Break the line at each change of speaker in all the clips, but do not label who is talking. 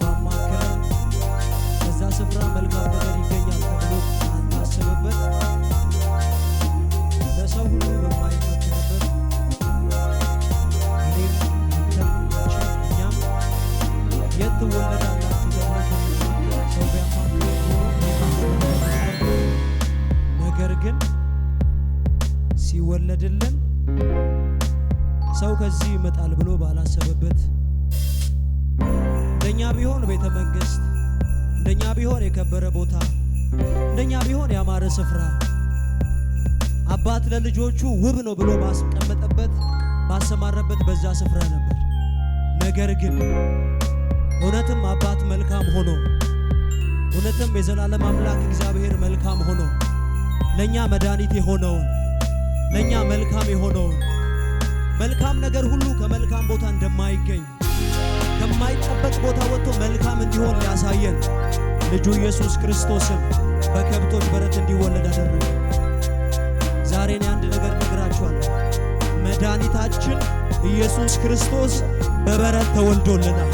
ባማከለ በዛ ስፍራ መልካም ነገር ይገኛል ተብሎ አንታሰበበት ለሰው ሁሉ በማይመከርበት እኔም እኛም የት ትወለዳላችሁ ተብለን ሰው ቢያማክር ነገር ግን ሲወለድልን ሰው ከዚህ ይመጣል ብሎ ባላሰበበት እንደኛ ቢሆን ቤተ መንግስት እንደኛ ቢሆን የከበረ ቦታ እንደኛ ቢሆን ያማረ ስፍራ አባት ለልጆቹ ውብ ነው ብሎ ባስቀመጠበት ባሰማረበት በዛ ስፍራ ነበር። ነገር ግን እውነትም አባት መልካም ሆኖ እውነትም የዘላለም አምላክ እግዚአብሔር መልካም ሆኖ ለኛ መድኃኒት የሆነውን ለኛ መልካም የሆነውን መልካም ነገር ሁሉ ከመልካም ቦታ እንደማይገኝ ከማይጠበቅ ቦታ ወጥቶ መልካም እንዲሆን ሊያሳየን ልጁ ኢየሱስ ክርስቶስን በከብቶች በረት እንዲወለድ አደረገ። ዛሬ እኔ አንድ ነገር ነግራችኋለሁ። መድኃኒታችን ኢየሱስ ክርስቶስ በበረት ተወልዶልናል።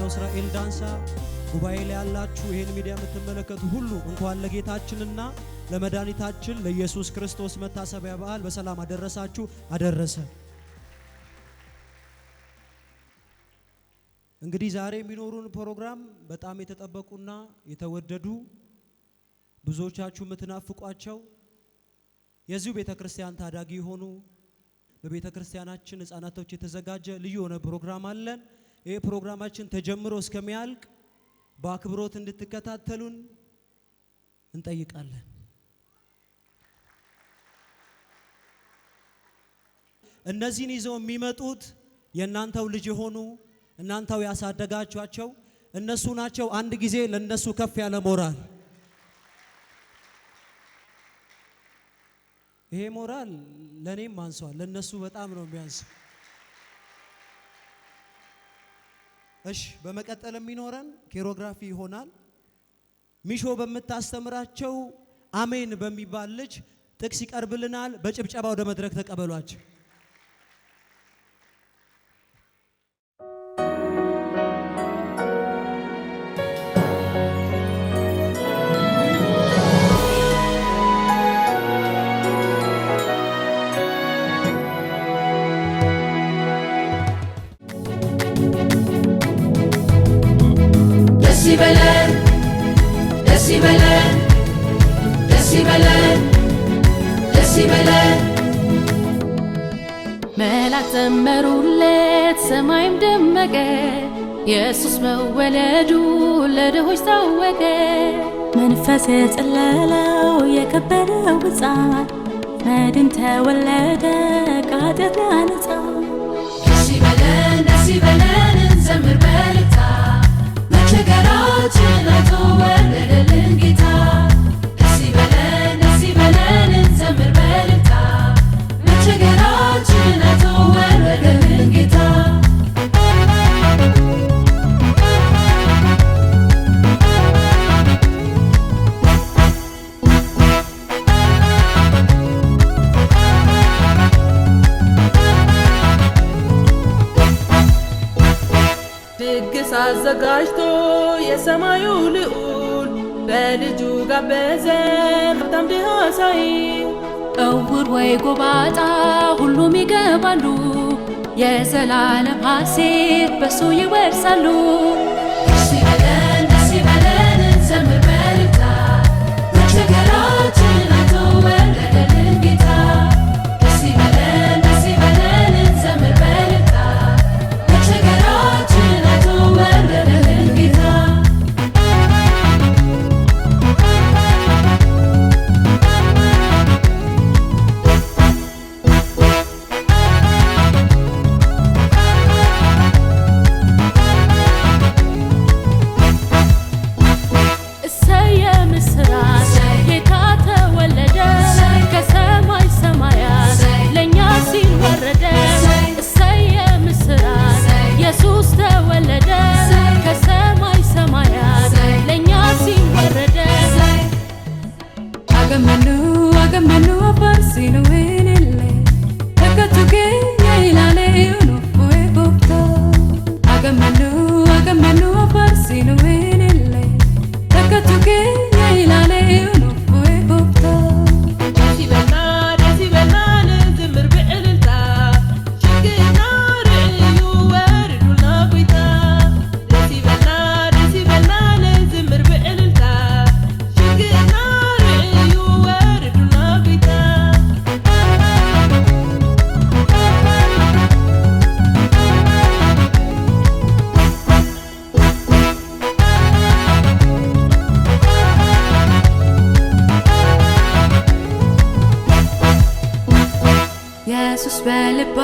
እስራኤል ዳንሳ ጉባኤ ላይ ያላችሁ ይሄን ሚዲያ የምትመለከቱ ሁሉ እንኳን ለጌታችንና ለመድኃኒታችን ለኢየሱስ ክርስቶስ መታሰቢያ በዓል በሰላም አደረሳችሁ አደረሰ። እንግዲህ ዛሬ የሚኖሩን ፕሮግራም በጣም የተጠበቁና የተወደዱ ብዙዎቻችሁ የምትናፍቋቸው የዚሁ ቤተክርስቲያን ታዳጊ የሆኑ በቤተክርስቲያናችን ሕፃናቶች የተዘጋጀ ልዩ የሆነ ፕሮግራም አለን። ይሄ ፕሮግራማችን ተጀምሮ እስከሚያልቅ በአክብሮት እንድትከታተሉን እንጠይቃለን። እነዚህን ይዘው የሚመጡት የእናንተው ልጅ የሆኑ እናንተው ያሳደጋችኋቸው እነሱ ናቸው። አንድ ጊዜ ለነሱ ከፍ ያለ ሞራል። ይሄ ሞራል ለኔም አንሷል፣ ለነሱ በጣም ነው የሚያንሰው። እሺ በመቀጠል የሚኖረን ኮሪዮግራፊ ይሆናል። ሚሾ በምታስተምራቸው አሜን በሚባል ልጅ ጥቅስ ይቀርብልናል። በጭብጨባ ወደ መድረክ ተቀበሏቸው።
ደስ ይበለን መላእክት ዘመሩለት ሰማይም ደመቀ ኢየሱስ መወለዱ ለድሆች ታወቀ። መንፈስ የጸለለው የከበረው ሕፃን መድን ተወለደ ከኃጢአት ሊያነጻ። ደስ ይበለን እንዘምር በልታ መቸገራችን አይቶ ወለደልን ጌታ። ደስ ይበለን እንዘምር በልታ መቸገራችን አይቶ ወለደልን ጌታ። ድግስ አዘጋጅቶ የሰማዩ ልዑል በልጁ ጋበዘን ሀብታም ድሃ ሳይል። እውር ወይ ጎባጣ ሁሉም ይገባሉ የዘላለም ሐሴት በሱ ይወርሳሉ። ደስ ይበለን እንዘምር በልታ መቸገራችን አይቶ ወለደልን ጌታ። ደስ ይበለን እንዘምር በልታ መቸገራችን አይቶ ወለደልን ጌታ።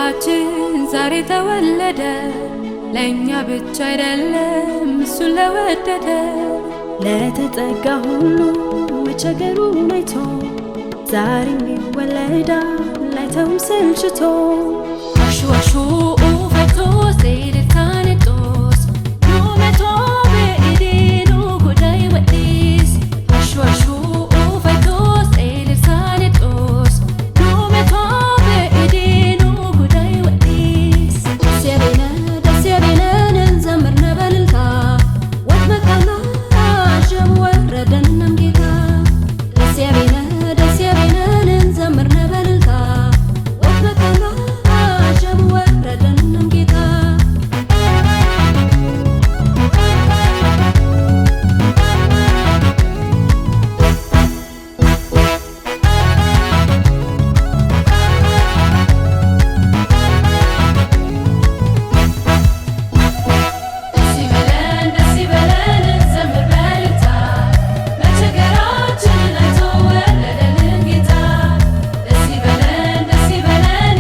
ንጉሳችን ዛሬ ተወለደ። ለእኛ ብቻ አይደለም እሱን ለወደደ። ለተጠጋ ሁሉ መቸገሩን አይቶ ዛሬም ይወለዳል አይተውም ሰልችቶ። አሹ አሹ ኡፈቶስ ኤልታኔጦስ ኑመቶ በኢዴኑ ጉዳይ ወዲስ። አሹ አሹ ኡፈቶስ ኤልታኔጦስ ኑመቶ በኢዴኑ ጉዳይ ወዲስ። ደስ ያቤነን እንዘምር ነበልልታ ወት መጣና ሸም ወረደንም ጌታ። ደስ ያቤነን እንዘምር ነበልልታ ወት መጣና ሸም ወረደንም ጌታ። ደስ ይበለን እንዘምር በእልልታ መቸገራችንን አይቶ ወረደልን ጌታ። ደስ ይበለን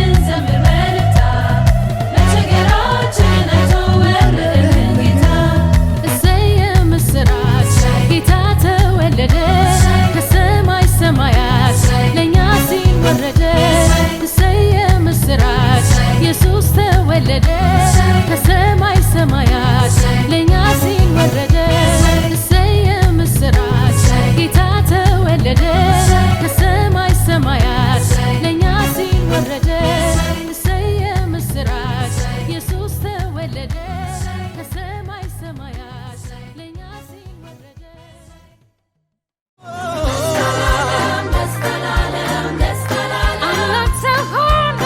እንዘምር በእልልታ መቸገራችንን አይቶ ወረደልን ጌታ። እሰይ የምስራች ጌታ ተወለደ ከሰማይ ሰማያት ለእኛ ሲል ወረደ። እሰይ የምስራች ኢየሱስ ተወለደ ከሰማይ ሰማያት ለእኛ ሲል ወረደ። እሰይ የምስራች ጌታ ተወለደ ከሰማይ ሰማያት ለእኛ ሲል ወረደ። እሰይ የምስራች ኢየሱስ ተወለደ ከሰማይ ሰማያት ለእኛ ሲል ወረደ። አምላክ ተሆኖ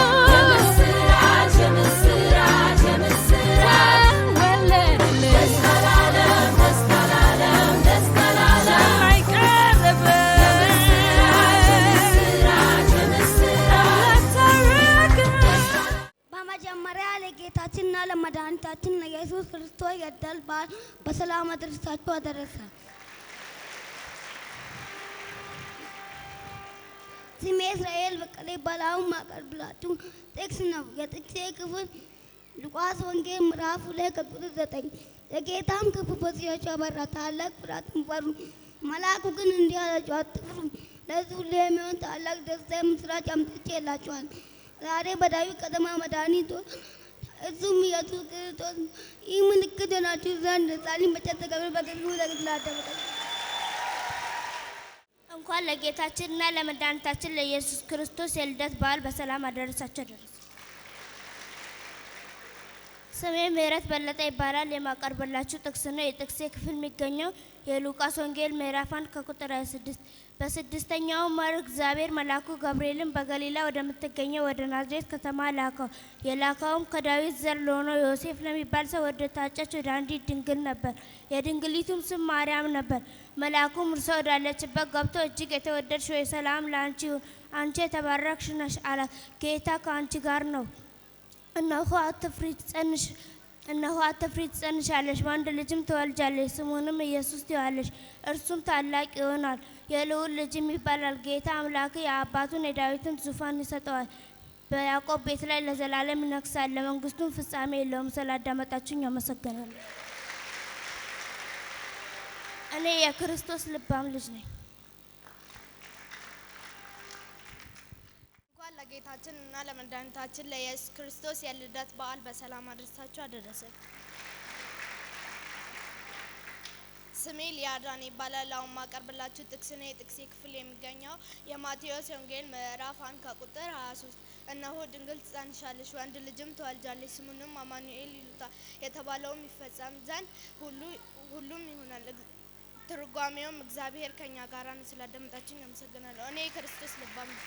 ወለደልን ሰማይ ቀረበ አምላክ ታረቀ።
በመጀመሪያ ለጌታችንና ለመድኃኒታችን ለኢየሱስ ክርስቶስ የልደት በዓል በሰላም አደረሳችሁ አደረሰ። ስሜ እስራኤል በቀለ ይባላል። ማቀርብላችሁ ጥቅስ ነው። የጥቅሴ ክፍል ሉቃስ ወንጌል ምዕራፍ 2 ከቁጥር 9 የጌታም ክፉ በፊታቸው አበራ፣ ታላቅ ፍርሃትም ፈሩ። መልአኩ ግን እንዲህ አላቸው፣ አትፍሩ፣ ለሕዝቡ ሁሉ የሚሆን ታላቅ ደስታ የምስራች አምጥቼላችኋለሁ። ዛሬ በዳዊት ከተማ መድኃኒት እርሱም ኢየሱስ ክርስቶስ ይህ ምልክት ሆናችሁ ዘንድ ሕፃን በእንጨት ተቀብሮ በግርግሙ ተገድሏል።
እንኳን ለጌታችንና ለመድኃኒታችን ለኢየሱስ ክርስቶስ የልደት በዓል በሰላም አደረሳችሁ አደረሰ። ስሜ ምህረት በለጠ ይባላል። የማቀርብላችሁ ጥቅስ ነው። የጥቅሴ ክፍል የሚገኘው የሉቃስ ወንጌል ምዕራፍ 1 ከቁጥር 26 በስድስተኛውም ወር እግዚአብሔር መልአኩ ገብርኤልን በገሊላ ወደምትገኘው ወደ ናዝሬት ከተማ ላከው። የላከውም ከዳዊት ዘር ለሆነው ዮሴፍ ለሚባል ሰው ወደ ታጨች ወደ አንዲት ድንግል ነበር። የድንግሊቱም ስም ማርያም ነበር። መልአኩም እርሷ ወዳለችበት ገብቶ እጅግ የተወደድሽ ሆይ ሰላም ለአንቺ ይሁን፣ አንቺ የተባረክሽ ነሽ አላት። ጌታ ከአንቺ ጋር ነው፣ እነሆ አትፍሪ፣ ትጸንሻለሽ፣ ወንድ ልጅም ትወልጃለሽ፣ ስሙንም ኢየሱስ ትዪዋለሽ። እርሱም ታላቅ ይሆናል፣ የልዑል ልጅም ይባላል። ጌታ አምላክ የአባቱን የዳዊትን ዙፋን ይሰጠዋል፣ በያዕቆብ ቤት ላይ ለዘላለም ይነግሣል፣ ለመንግስቱም ፍጻሜ የለውም። ስላዳመጣችሁኝ አመሰግናለሁ። እኔ የክርስቶስ ልባም ልጅ ነኝ።
እንኳን ለጌታችን እና ለመድኃኒታችን ለኢየሱስ ክርስቶስ የልደት በዓል በሰላም አደረሳችሁ አደረሰ። ስሜ ሊያዳን ይባላል። አሁን ማቀርብላችሁ ጥቅስ ነው። የጥቅሴ ክፍል የሚገኘው የማቴዎስ ወንጌል ምዕራፍ 1 ከቁጥር 23 እነሆ ድንግል ትጸንሻለሽ፣ ወንድ ልጅም ትወልጃለሽ፣ ስሙንም አማኑኤል ይሉታል የተባለውም ይፈጸም ዘንድ ሁሉም ይሆናል። ትርጓሜውም እግዚአብሔር ከኛ ጋር ነው። ስላዳመጣችሁኝ አመሰግናለሁ። እኔ የክርስቶስ ልባም ነኝ።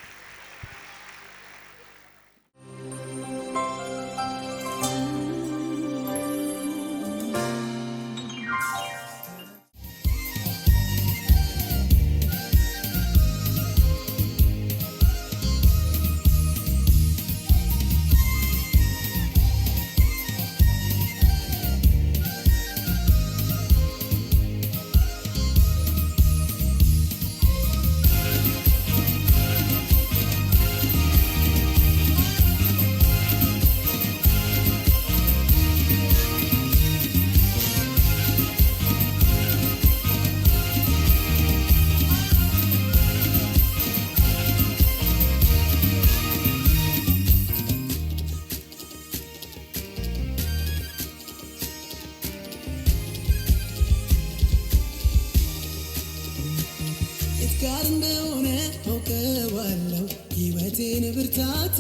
ጋር እንደሆነ አውቀዋለሁ ሕይወቴን ብርታት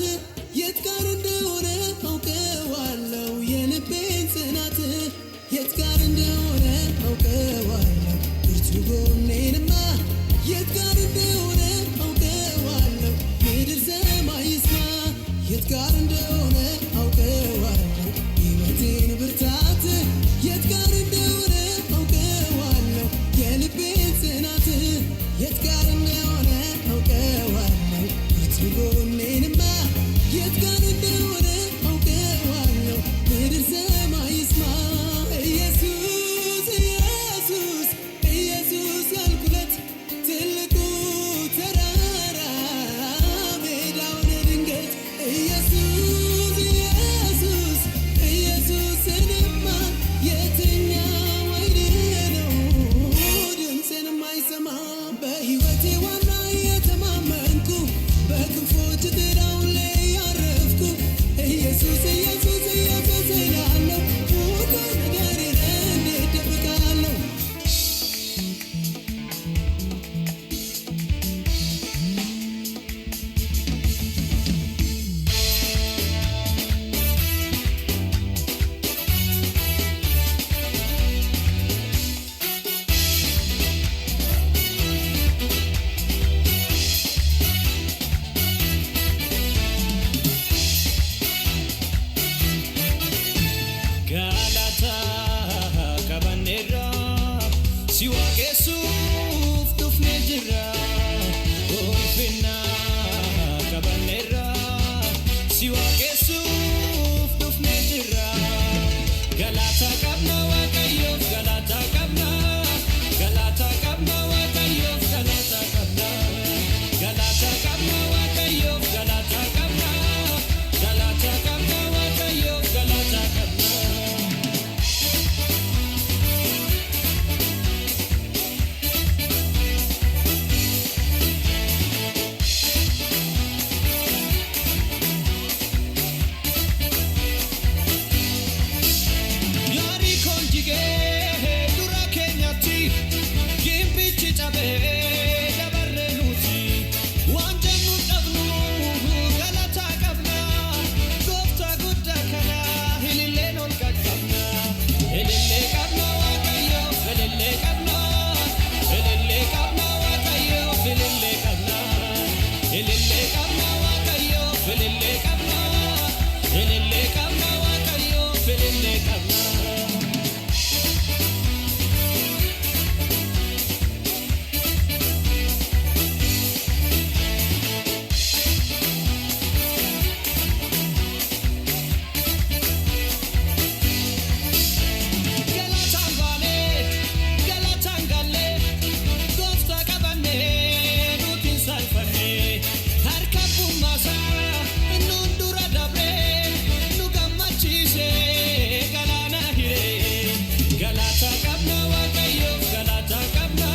የት ጋር እንደሆነ አውቀዋለሁ የልቤን ጽናት የት ጋር እንደሆነ አውቀዋለሁ ብርቱ ጎኔንማ የት ጋር እንደሆነ አውቀዋለሁ ምድር ሰማይ ይስማ የት ጋር እንደሆነ አውቀዋለሁ ሕይወቴን ብርታት የት ጋር እንደሆነ አውቀዋለሁ የልቤን ጽናት የት ጋር እንደሆነ አውቀዋለሁ ብርቱ ጎኔንማ የት ጋር እንደሆነ አውቀዋለሁ ምድር ሰማይ ይስማ ኢየሱስ ኢየሱስ ኢየሱስ ያልኩለት ትልቁ ተራራ ሜዳውን ድንገት ኢየሱስ ኢየሱስ ኢየሱስንማ የትኛው አይን ነው ድምፄን የማይሰማ በሕይወቴ ዋና የተማመንኩ በክንፎች ጥላው ላይ ያረፍኩ ኢየሱስ ኢየሱስ ኢየሱስ እላለሁ ሁሉ ነገሬን እንዴት ደብቃለሁ
Galata kabanera siwagesuuf tufne jira Ulfina kabanera siwagesuuf tufne jira Galata kabna waaqayyoof galata kabna Galata kabna waaqayyoof galata kabna Galata kabna waaqayyoof galata kabna Galata kabna waaqayyoof galata kabna Yari konjige dura kenyati gimbichi chabe dabarre nuti wanjanu tabnu galata kabna gofta gudda kana hilile non kakabna hilile kabna wakayo hilile kabna wakayo hilile kabna wakayo hilile kabna wakayo hilile kabna Galatan vale, galatan galle, gofta kabane, nutin salfane, harka bumasa, nundura dabre, nugamachise, galana hire, galata kabna wakayo, galata kabna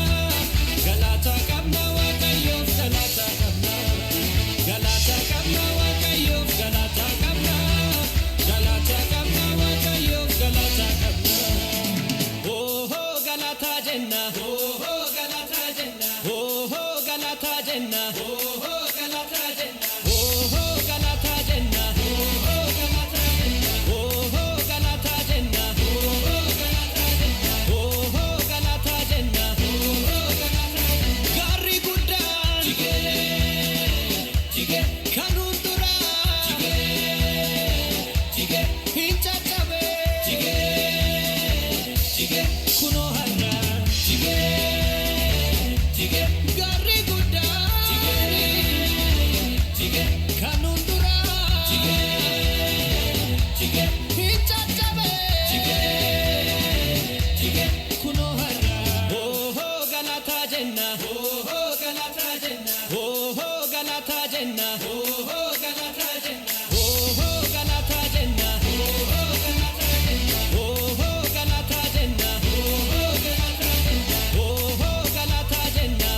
wakayo, galata kabna wakayo, galata kabna wakayo, galata kabna. Oh ho galata jenna, oh ho galata jenna, oh ho galata jenna, oh ho galata jenna, oh ho galata jenna, oh ho galata jenna, oh ho galata jenna, oh ho galata jenna, oh ho galata jenna, oh ho galata jenna. Gari gudda jige kanundura jige hincha chabe jige kuno harra jige gari gudda jige kanundura jige hincha chabe jige kuno harra oh ho galata jenna oh ho galata jenna oh ho galata jenna oh ho galata jenna oh ho galata jenna oh ho galata jenna oh ho galata jenna oh ho galata jenna oh ho galata jenna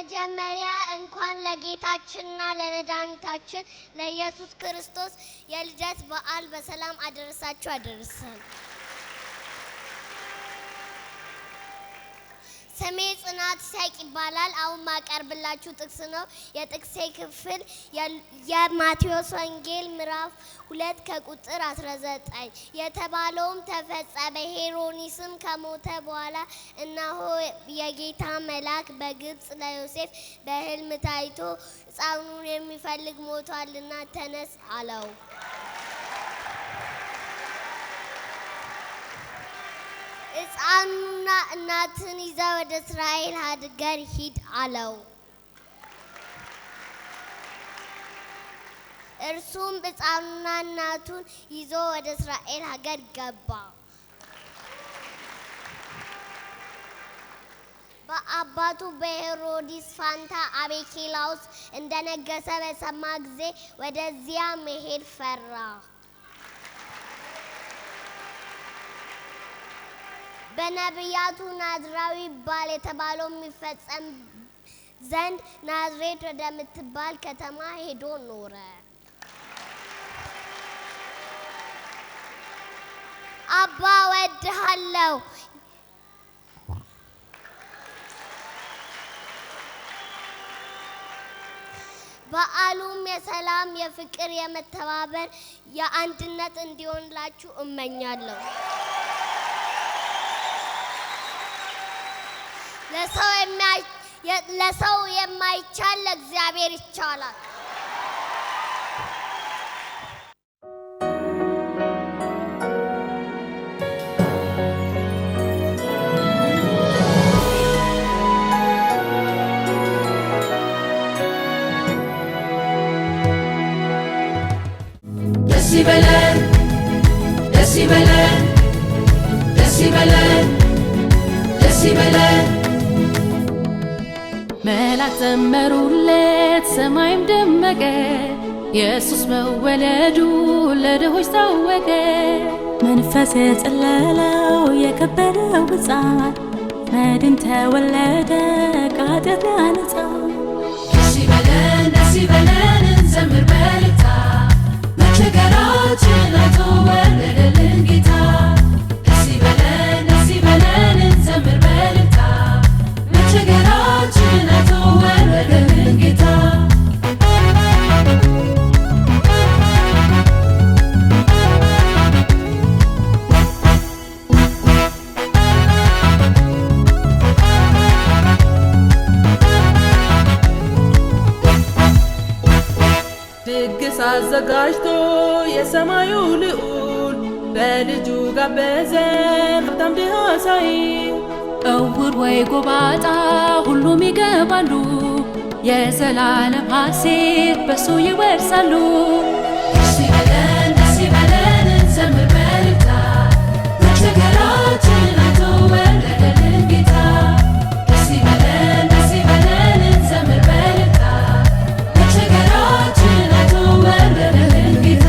በመጀመሪያ እንኳን ለጌታችንና ለመድኃኒታችን ለኢየሱስ ክርስቶስ የልደት በዓል በሰላም አደረሳችሁ አደረሰን። ስሜ ጽናት ይስሐቅ ይባላል። አሁን ማቀርብላችሁ ጥቅስ ነው። የጥቅሴ ክፍል የማቴዎስ ወንጌል ምዕራፍ 2 ከቁጥር 19 የተባለውም ተፈጸመ። ሄሮድስም ከሞተ በኋላ እነሆ የጌታ መልአክ በግብፅ ለዮሴፍ በሕልም ታይቶ ሕፃኑን የሚፈልግ ሞቷልና ተነስ አለው። ሕፃኑና እናትን ይዘህ ወደ እስራኤል ሀገር ሂድ አለው። እርሱም ሕፃኑና እናቱን ይዞ ወደ እስራኤል ሀገር ገባ። በአባቱ በሄሮድስ ፋንታ አቤኬላዎስ እንደነገሰ በሰማ ጊዜ ወደዚያ መሄድ ፈራ። በነቢያቱ ናዝራዊ ይባል የተባለው የሚፈጸም ዘንድ ናዝሬት ወደምትባል ከተማ ሄዶ ኖረ። አባ ወድሃለሁ፣ በዓሉም የሰላም፣ የፍቅር፣ የመተባበር፣ የአንድነት እንዲሆንላችሁ እመኛለሁ። ለሰው የማይቻል ለእግዚአብሔር ይቻላል።
ደስ ይበለን፣ ደስ ይበለን፣ ደስ ይበለን፣ ደስ ይበለን። መላእክት ዘመሩለት፣ ሰማይም ደመቀ፣ ኢየሱስ መወለዱ ለድሆች ታወቀ። መንፈስ የጸለለው የከበረው ሕፃን መድን ተወለደ ከኃጢአት ሊያነጻ። ደስ ይበለን፣ ደስ ይበለን፣ እንዘምር በእልልታ መቸገራችን አይቶ ወለደልን ጌታ። ደስ ይበለን፣ ደስ ይበለን፣ እንዘምር በእልልታ መቸገራችን አይቶ ወለደልን ጌታ።
ድግስ አዘጋጅቶ የሰማዩ ልዑል በልጁ ጋበዘን ሀብታም ድሃ ሳይል።
እውር ወይ ጎባጣ ሁሉም ይገባሉ፣ የዘላለም ሐሴት በሱ ይወርሳሉ። ደስ ይበለን፣ ደስ ይበለን፣ እንዘምር በእልልታ መቸገራችን አይቶ ወለደልን ጌታ። ደስ ይበለን፣ ደስ ይበለን፣ እንዘምር በእልልታ መቸገራችን አይቶ ወለደልን ጌታ።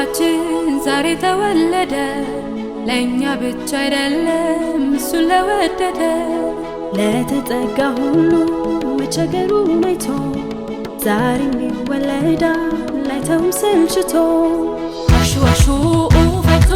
ንጉሳችን ዛሬ ተወለደ ለእኛ ብቻ አይደለም እሱን ለወደደ ለተጠጋ ሁሉ መቸገሩን አይቶ ዛሬም ይወለዳል አይተውም ሰልችቶ አሹ አሹ ፈቶ